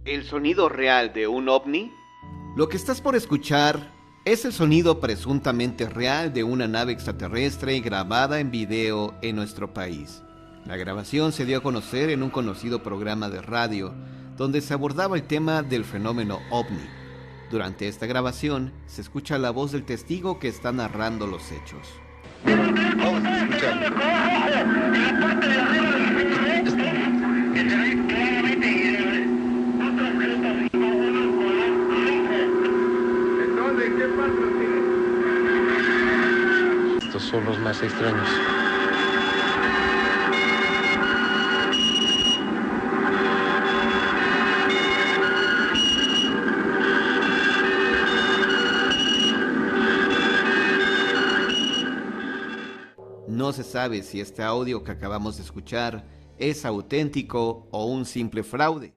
¿El sonido real de un ovni? Lo que estás por escuchar es el sonido presuntamente real de una nave extraterrestre grabada en video en nuestro país. La grabación se dio a conocer en un conocido programa de radio, donde se abordaba el tema del fenómeno ovni. Durante esta grabación se escucha la voz del testigo que está narrando los hechos. Vamos a escuchar. Estos son los más extraños. No se sabe si este audio que acabamos de escuchar es auténtico o un simple fraude.